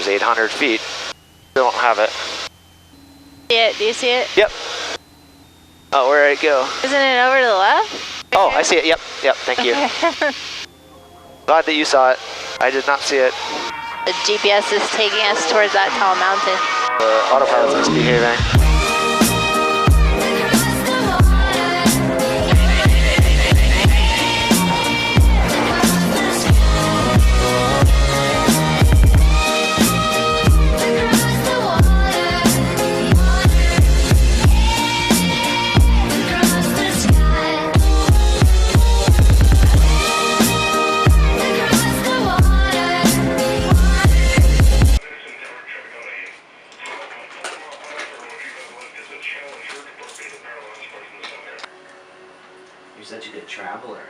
800 feet. Still don't have it. See it? Do you see it? Yep. Oh, where'd it go? Isn't it over to the left? Oh, I see it. Yep. Yep. Thank you. Glad that you saw it. I did not see it. The GPS is taking us towards that tall mountain. The autopilot's misbehaving. You're such a good traveler.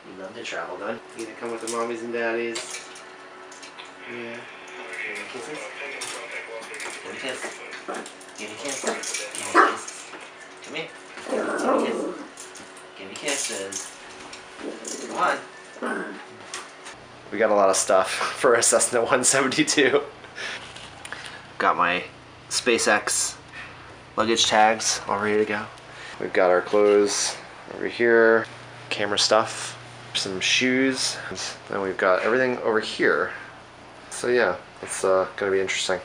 You love to travel, don't you? You gonna come with the mommies and daddies? Yeah. Give me kisses. Give me a kiss. Give me a kiss. Give me a kiss. Come here. Give me a kiss. Give me kisses. Come on. We got a lot of stuff for a Cessna 172. Got my SpaceX luggage tags all ready to go. We've got our clothes over here, camera stuff, some shoes, and we've got everything over here. So yeah, it's gonna be interesting.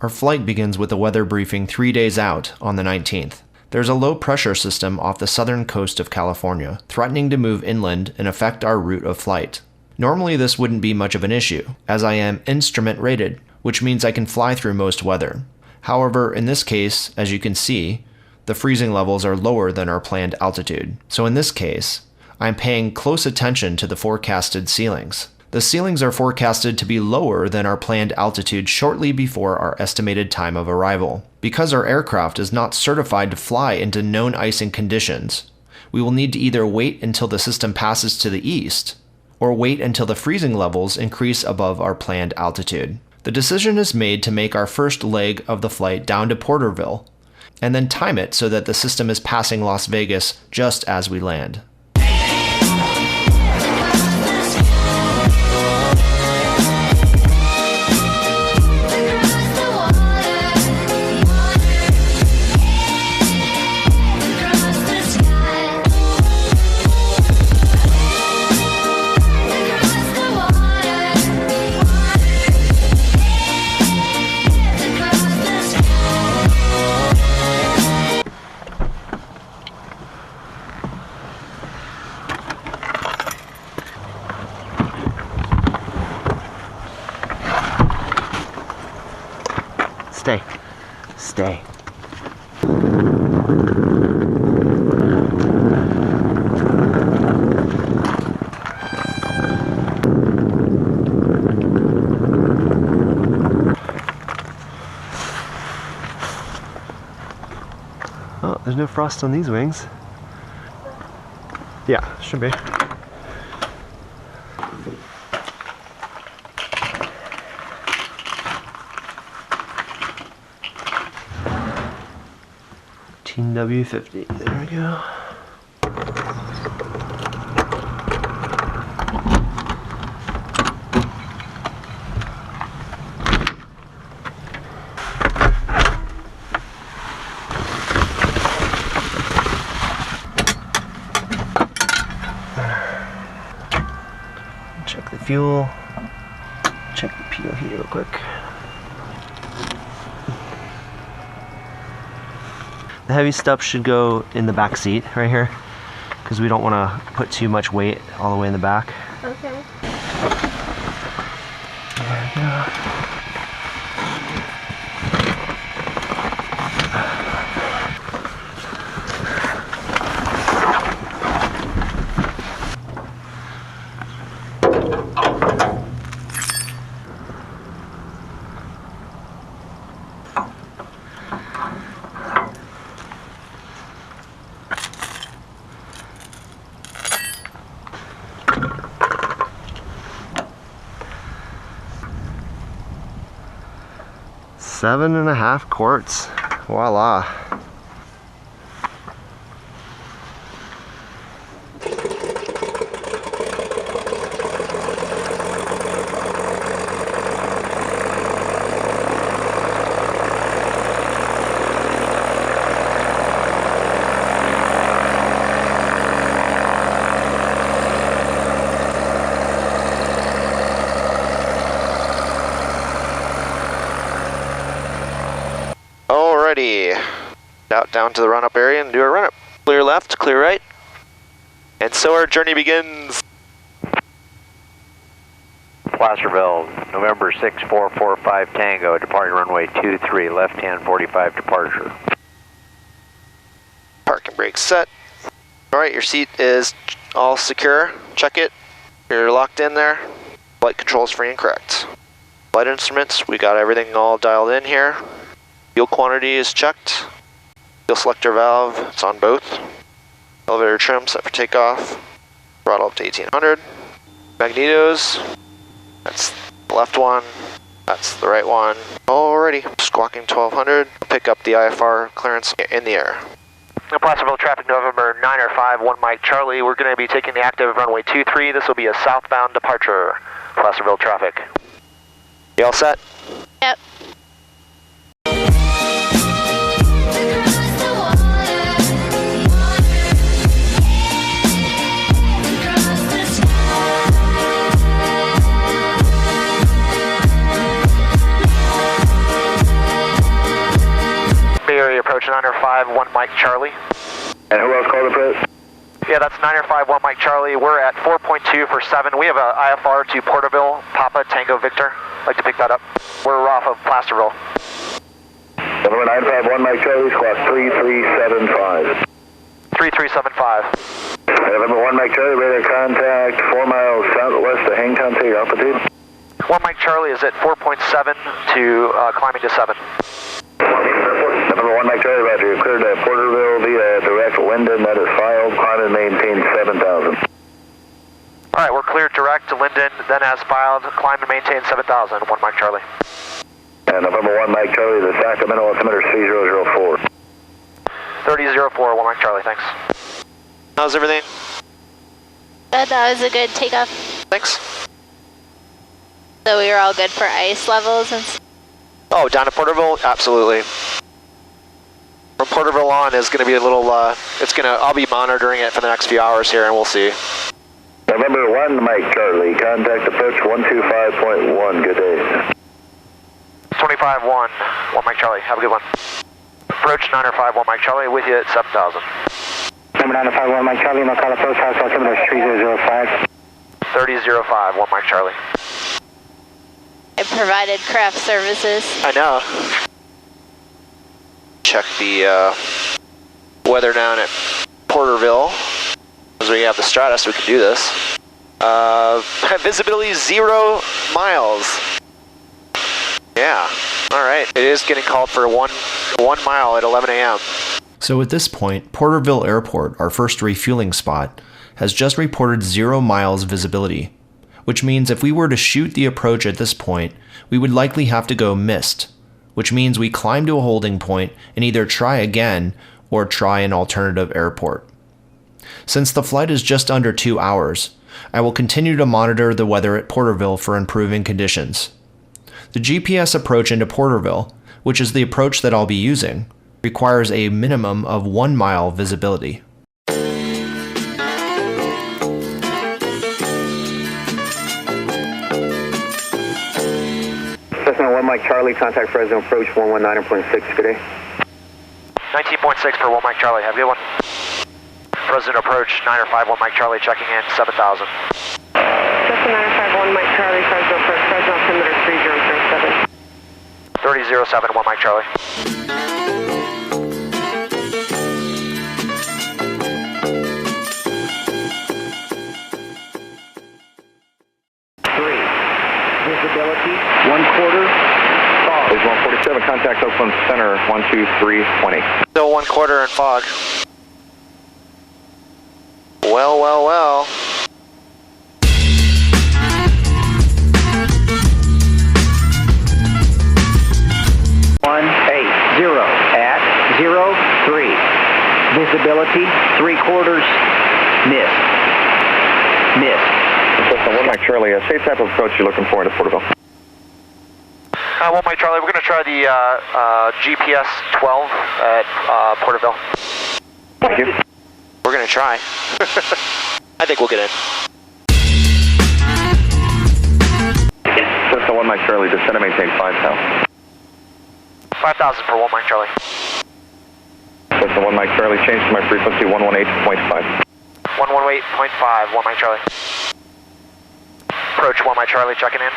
Our flight begins with a weather briefing 3 days out on the 19th. There's a low pressure system off the southern coast of California, threatening to move inland and affect our route of flight. Normally this wouldn't be much of an issue, as I am instrument rated, which means I can fly through most weather. However, in this case, as you can see, the freezing levels are lower than our planned altitude. So in this case, I'm paying close attention to the forecasted ceilings. The ceilings are forecasted to be lower than our planned altitude shortly before our estimated time of arrival. Because our aircraft is not certified to fly into known icing conditions, we will need to either wait until the system passes to the east, or wait until the freezing levels increase above our planned altitude. The decision is made to make our first leg of the flight down to POTERVILLE, and then time it so that the system is passing Las Vegas just as we land. Stay. Stay. Oh, there's no frost on these wings. Yeah, should be. W50. There we go. Check the fuel. Check the PO heater real quick. The heavy stuff should go in the back seat right here, because we don't want to put too much weight all the way in the back. Okay. There we go. Seven and a half quarts. Voila. out down to the run-up area and do our run-up. Clear left, clear right. And so our journey begins. Placerville, November 6445 Tango, departing runway 23, left-hand 45 departure. Park and brake set. Alright, your seat is all secure. Check it. You're locked in there. Flight controls free and correct. Flight instruments, we got everything all dialed in here. Fuel quantity is checked. Fuel selector valve, it's on both. Elevator trim set for takeoff. Throttle up to 1800. Magnetos, that's the left one. That's the right one. Alrighty, squawking 1200. Pick up the IFR clearance in the air. Placerville traffic, November 905, 1 Mike Charlie. We're going to be taking the active runway 23. This will be a southbound departure. Placerville traffic. You all set? Yep. Bay Area approach 905, 1 Mike Charlie. And who else called the press? Yeah, that's 905, 1 Mike Charlie. We're at 4.2 for 7. We have a IFR to POTERVILLE, Papa Tango Victor. I'd like to pick that up. We're off of Placerville. November 951 Mike Charlie, squawk 3375. 3375. November 1 Mike Charlie, radar contact 4 miles southwest of Hangtown, take altitude. 1 Mike Charlie is at 4.7 to climbing to 7. November 1 Mike Charlie, roger. You're cleared at Porterville via direct Linden, that is filed, climb and maintain 7,000. All right, we're cleared direct to Linden, then as filed, climb and maintain 7,000, 1 Mike Charlie. And November 1 Mike Charlie, the Sacramento altimeter 3004. 3004, 1 Mike Charlie, thanks. How's everything? Good, that was a good takeoff. Thanks. So we were all good for ice levels and Oh, down to Porterville? Absolutely. From Porterville on is going to be a little, I'll be monitoring it for the next few hours here and we'll see. November 1 Mike Charlie, contact approach 125.1, good day. 25-1, 1 Mike Charlie, have a good one. Approach 905, 1 Mike Charlie, with you at 7,000. Number 951 Mike Charlie, no call approach, house altimeter 3005. 3005, 1 Mike Charlie. I provided craft services. I know. Check the weather down at Porterville. As we have the Stratus, we can do this. Visibility 0 miles. Yeah, alright. It is getting called for one mile at 11 a.m. So at this point, Porterville Airport, our first refueling spot, has just reported 0 miles visibility, which means if we were to shoot the approach at this point, we would likely have to go missed, which means we climb to a holding point and either try again or try an alternative airport. Since the flight is just under 2 hours, I will continue to monitor the weather at Porterville for improving conditions. The GPS approach into Porterville, which is the approach that I'll be using, requires a minimum of 1 mile visibility. Cessna 1 Mike Charlie, contact Fresno approach 119.6, good day. 19.6 for 1 Mike Charlie, have a good one. President approach 905, 1 Mike Charlie, checking in 7,000. Cessna 951 Mike Charlie, Fresno approach, Fresno altimeter 3007. 3007, 1 Mike Charlie. Visibility 1/4. There's 147, contact Oakland Center 12320. Still 1/4 in fog. Well, well, well. At 03. Visibility 3/4. Missed. Cessna 1 Mike Charlie, same type of approach you're looking for into Porterville. 1 Mike Charlie, we're going to try the GPS 12 at Porterville. Thank you. We're going to try. I think we'll get in. Cessna 1 Mike Charlie, descend and maintain 5,000. 5,000 for 1 Mike Charlie. Cessna 1 Mike Charlie, change to my frequency 118.5. 118.5, 1 Mike Charlie. Approach 1 Mike Charlie, checking in.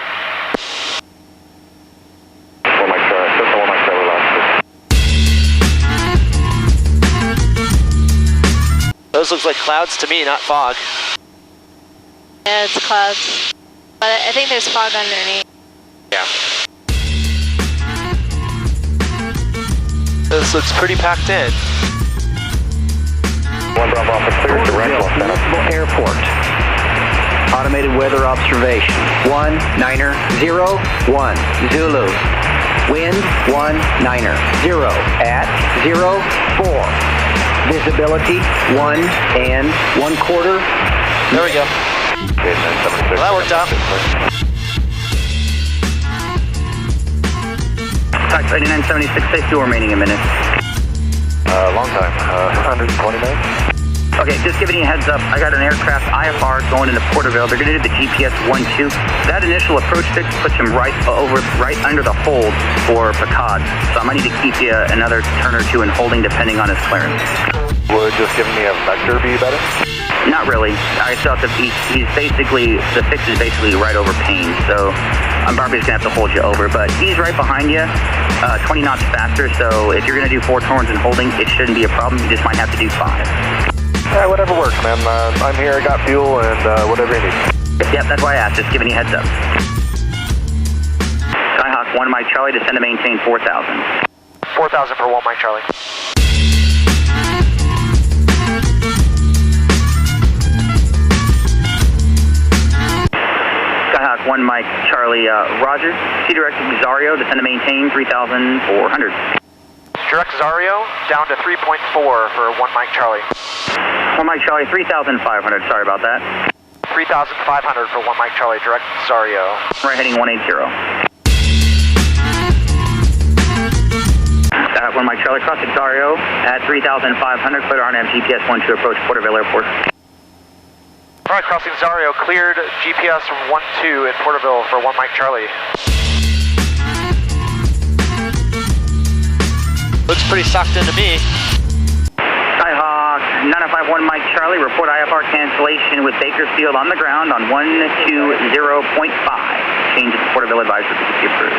1 Mike Charlie, Cessna 1 Mike Charlie, last. Those looks like clouds to me, not fog. Yeah, it's clouds. But I think there's fog underneath. Yeah. This looks pretty packed in. 1 Bravo Alpha clear, direct Los Angeles. Municipal Airport. Automated weather observation. 190-1 Zulu. Wind 190 at 04. Visibility 1 and 1/4. There we go. Well, that worked out. Tax 8976, safe door remaining a minute. Long time, 120 minutes. Okay, just giving you a heads up, I got an aircraft IFR going into Porterville. They're going to do the GPS 1-2. That initial approach fix puts him right under the hold for Picard. So I might need to keep you another turn or two in holding depending on his clearance. Would just giving me a vector be better? Not really. I still have to, he's basically, the fix is basically right over Payne, so I'm probably just going to have to hold you over. But he's right behind you, 20 knots faster, so if you're going to do 4 turns and holding, it shouldn't be a problem. You just might have to do 5. Yeah, whatever works, man. I'm here, I got fuel, and whatever you need. Yep, that's why I asked, just giving you a heads up. Skyhawk 1 Mike Charlie, descend to maintain 4,000. 4,000 for 1 Mike Charlie. Skyhawk 1 Mike Charlie, Roger. C direct Zario, descend to maintain 3,400. Direct Zario, down to 3.4 for 1 Mike Charlie. 1 Mike Charlie, 3,500, sorry about that. 3,500 for 1 Mike Charlie, direct Zario. Right heading 180. 1 Mike Charlie, crossing Zario at 3,500, clear RNM GPS 1 to approach Porterville Airport. Alright, crossing Zario, cleared GPS from 1-2 at Porterville for 1 Mike Charlie. Looks pretty sucked into me. Skyhawk 951 Mike Charlie, report IFR cancellation with Bakersfield on the ground on 120.5. Change to the Porterville advisory frequency approved.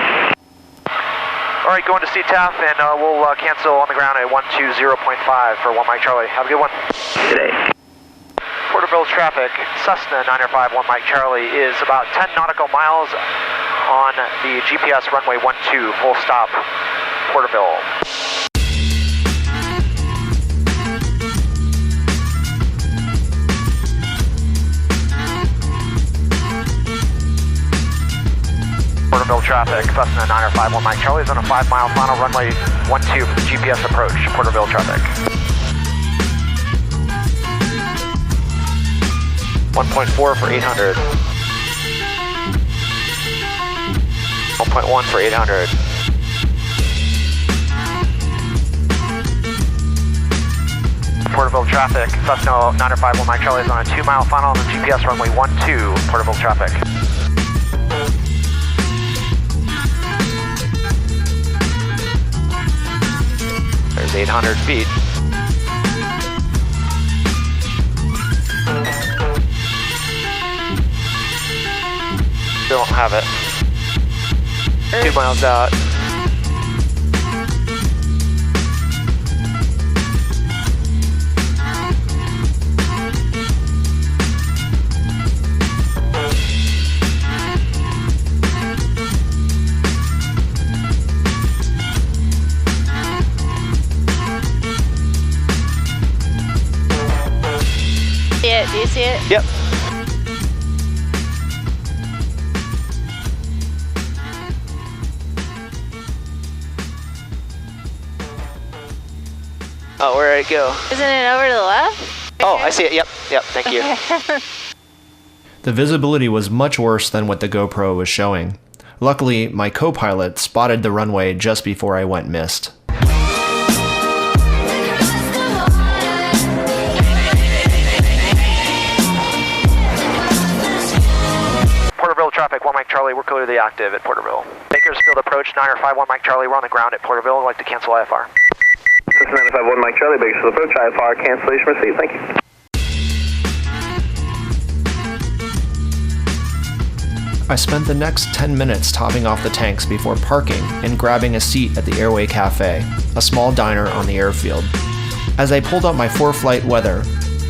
Alright, going to CTAF and we'll cancel on the ground at 120.5 for 1 Mike Charlie. Have a good one. Today. Porterville traffic, Cessna 951 Mike Charlie is about 10 nautical miles on the GPS runway 12, full stop, Porterville. Porterville traffic, Cessna 951 Mike Charlie is on a 5-mile final runway 12 for the GPS approach, Porterville traffic. 1.4 for 800. 1.1 for 800. Porterville traffic, Cessna 951 Mike Charlie is on a 2-mile final on the GPS runway 12, Porterville traffic. There's 800 feet. Still don't have it. 2 miles out. Do you see it? Yep. Oh, where'd it go? Isn't it over to the left? Oh, I see it. Yep. Thank you. The visibility was much worse than what the GoPro was showing. Luckily, my co-pilot spotted the runway just before I went missed. Porterville traffic, 1 Mike Charlie, we're clearly active at Porterville. Bakersfield approach, 951 Mike Charlie, we're on the ground at Porterville, I'd like to cancel IFR. Cessna 951 Mike Charlie, Bakersfield approach, IFR cancellation received. Thank you. I spent the next 10 minutes topping off the tanks before parking and grabbing a seat at the Airway Cafe, a small diner on the airfield. As I pulled up my for-flight weather,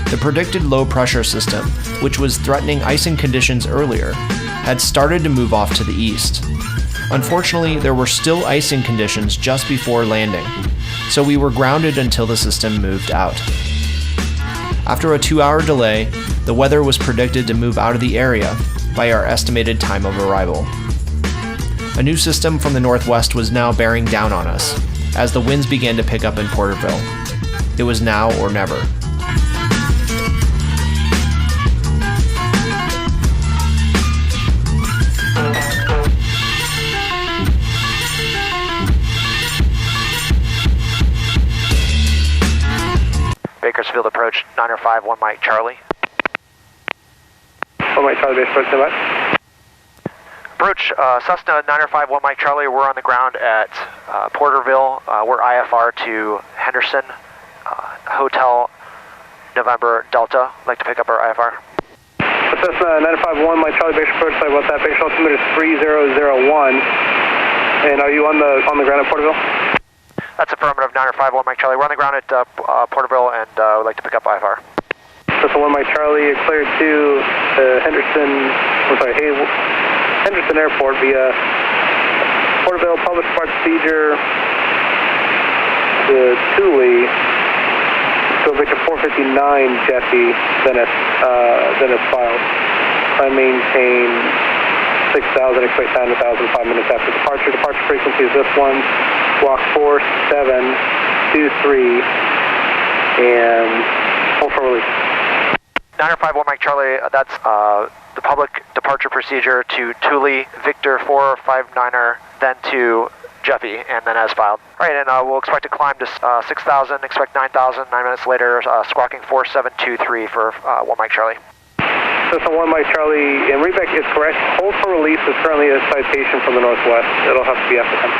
the predicted low-pressure system, which was threatening icing conditions earlier, had started to move off to the east. Unfortunately, there were still icing conditions just before landing, so we were grounded until the system moved out. After a 2-hour delay, the weather was predicted to move out of the area by our estimated time of arrival. A new system from the northwest was now bearing down on us, as the winds began to pick up in Porterville. It was now or never. Bakersfield approach 951 Mike Charlie. 1 Mike Charlie, base approach, stand by. Approach Cessna 951 Mike Charlie. We're on the ground at Porterville. We're IFR to Henderson, Hotel November Delta. I'd like to pick up our IFR. Cessna 951 Mike Charlie, base approach, sorry about that. Base altimeter is 3001. And are you on the ground at Porterville? That's affirmative, 951 Mike Charlie. We're on the ground at Porterville and we'd like to pick up IFR. Cessna 1 Mike Charlie, you're cleared to Henderson Airport via Porterville Public Park Procedure to Thule. Go Victor 459 Jeffy, Venice filed. I maintain 6,000, expect 9,000, 5 minutes after departure. Departure frequency is this one, walk 4723, and hold for release. 951 Mike Charlie, that's the public departure procedure to Thule, Victor 459er, then to Jeffy, and then as filed. All right, and we'll expect to climb to 6,000, expect 9,000, 9 minutes later, squawking 4723 for 1 Mike Charlie. Cessna 1 Mike Charlie, and readback is correct. Hold for release is currently a citation from the northwest. It'll have to be after 10.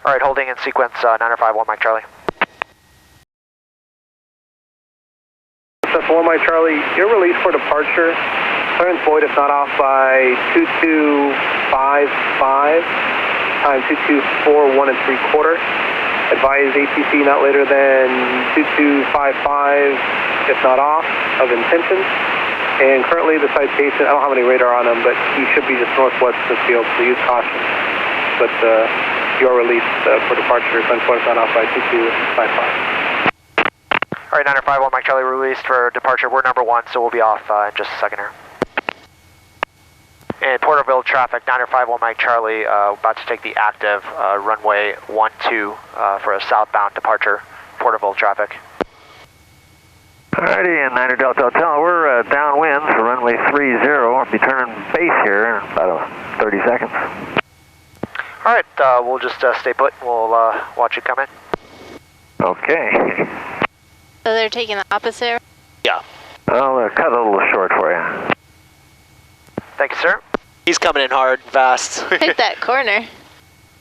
All right, holding in sequence 951 Mike Charlie. Cessna 1 Mike Charlie, you're released for departure. Clearance void if not off by 2255, time 2241 3/4. Advise ATC not later than 2255 if not off of intention. And currently the citation, I don't have any radar on him, but he should be just northwest of the field, so use caution. But you're released for departure, clearance void if not off by 2255. All right, 951 Mike Charlie, released for departure. We're number 1, so we'll be off in just a second here. And Porterville traffic, 951 Mike Charlie, about to take the active runway 12 for a southbound departure. Porterville traffic. Alrighty, and Niner Delta Hotel, we're downwind for runway 30. We'll be turning base here in about 30 seconds. All right, we'll just stay put. We'll watch you come in. Okay. So they're taking the opposite? Yeah. I'll cut a little short for you. Thank you, sir. He's coming in hard, fast. Hit that corner.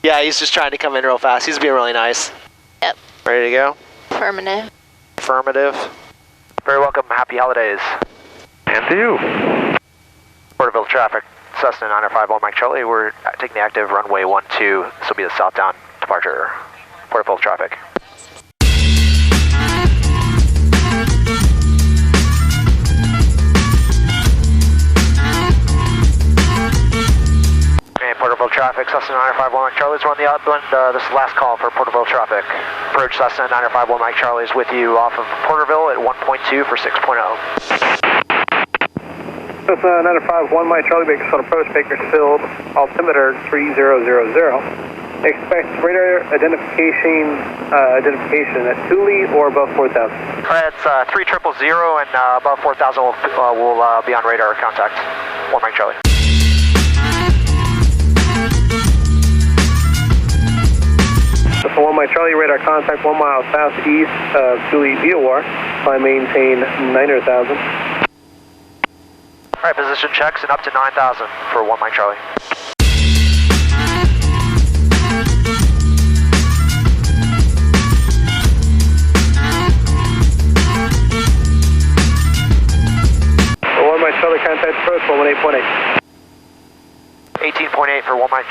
Yeah, he's just trying to come in real fast. He's being really nice. Yep. Ready to go? Affirmative. Affirmative. Very welcome. Happy holidays. And to you. Porterville traffic, Cessna 951 Mike Charlie. We're taking the active runway 12. This will be the southbound departure. Porterville traffic. Porterville traffic, Cessna 951 Mike Charlie's on the outbound. This is the last call for Porterville traffic. Approach Cessna 951 Mike Charlie's with you off of Porterville at 1.2 for 6.0. Cessna 951 Mike Charlie, Bakersfield approach, Bakersfield, altimeter 3000. Expect radar identification at Thule or above 4,000. It's 3000 and above 4,000 we'll be on radar contact. 1 Mike Charlie. Cessna 1 Mike Charlie, radar contact 1 mile southeast of Thule VOR. I maintain 9,000. All right, position checks and up to 9,000 for 1 Mike Charlie.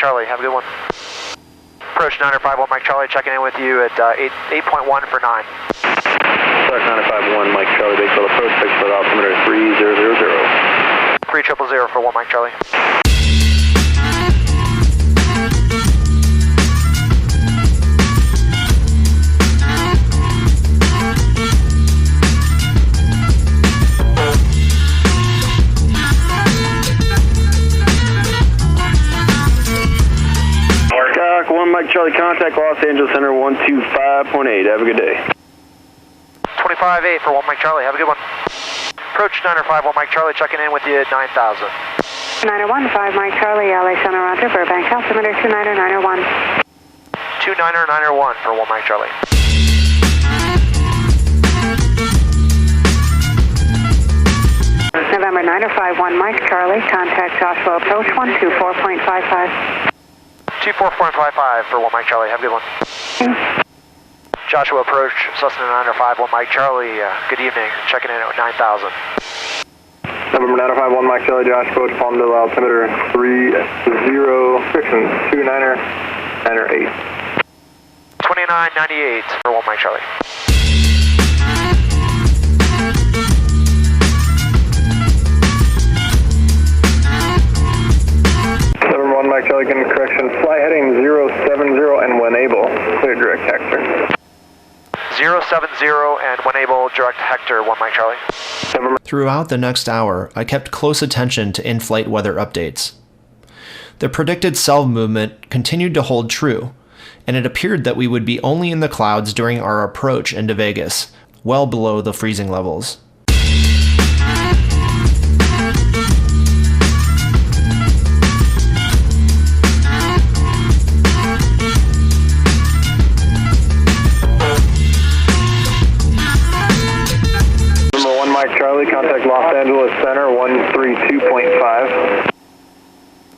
Charlie, have a good one. Approach 951 Mike Charlie, checking in with you at 8.1 for 9. Start 951 Mike Charlie, base field approach, fixed at altimeter 3000. 3000 for 1 Mike Charlie. Skyhawk 1 Mike Charlie, contact Los Angeles Center 125.8. Have a good day. 25-8 for 1 Mike Charlie, have a good one. Approach 951 Mike Charlie, checking in with you at 9,000. 915 Mike Charlie, LA Center, Roger, Burbank, altimeter 29901. 29901 for 1 Mike Charlie. November 951 Mike Charlie, contact Joshua approach 124.55. 24.55 for 1 Mike Charlie, have a good one. Joshua approach, Cessna 951 Mike Charlie, good evening, checking in at 9,000. November 951 Mike Charlie, Josh approach, Palmdale, altimeter 30, 2998 for 1 Mike Charlie. November 1 Mike Charlie, getting correction, fly heading 070 and when able, clear direct Hector. 070 and when able, direct Hector, 1 Mike Charlie. Throughout the next hour, I kept close attention to in-flight weather updates. The predicted cell movement continued to hold true, and it appeared that we would be only in the clouds during our approach into Vegas, well below the freezing levels. Charlie, contact Los Angeles Center 132.5.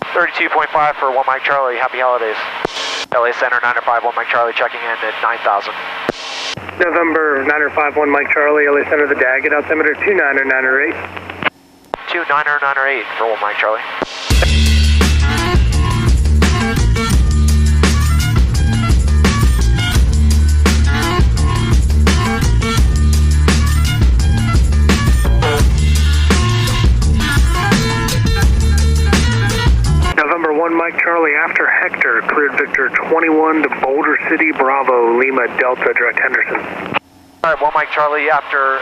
32.5 for 1 Mike Charlie, happy holidays. LA Center 951 Mike Charlie, checking in at 9,000. November 951 Mike Charlie, LA Center, the Daggett, altimeter 29908. 29908 for 1 Mike Charlie. November 1 Mike Charlie, after Hector, cleared Victor 21 to Boulder City, Bravo, Lima, Delta, direct Henderson. All right, 1 Mike Charlie, after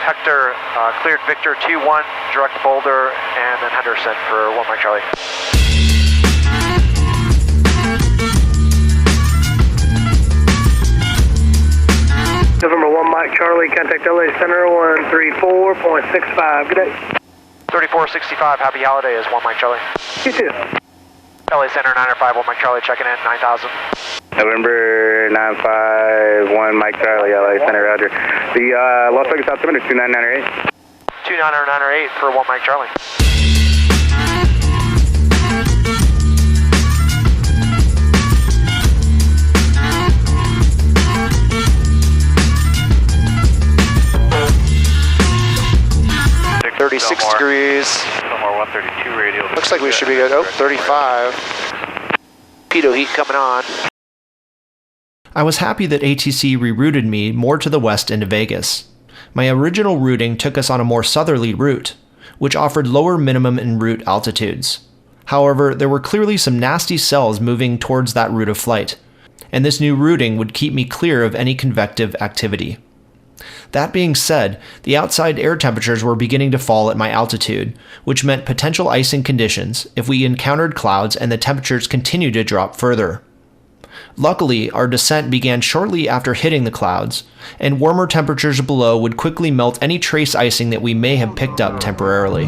Hector, cleared Victor 2-1, direct Boulder, and then Henderson for 1 Mike Charlie. November 1 Mike Charlie, contact LA Center 134.65. Good day. 3465, happy holidays, 1 Mike Charlie. You too. LA Center 951 Mike Charlie, checking in, 9,000. November 951 Mike Charlie, LA Center, Roger. The Las Vegas altimeter 29908. 29908 for 1 Mike Charlie. At 36 degrees. Somewhere 132 radial. Looks like we should be good. Oh, 35. Pitot heat coming on. I was happy that ATC rerouted me more to the west into Vegas. My original routing took us on a more southerly route, which offered lower minimum en route altitudes. However, there were clearly some nasty cells moving towards that route of flight, and this new routing would keep me clear of any convective activity. That being said, the outside air temperatures were beginning to fall at my altitude, which meant potential icing conditions if we encountered clouds and the temperatures continued to drop further. Luckily, our descent began shortly after hitting the clouds, and warmer temperatures below would quickly melt any trace icing that we may have picked up temporarily.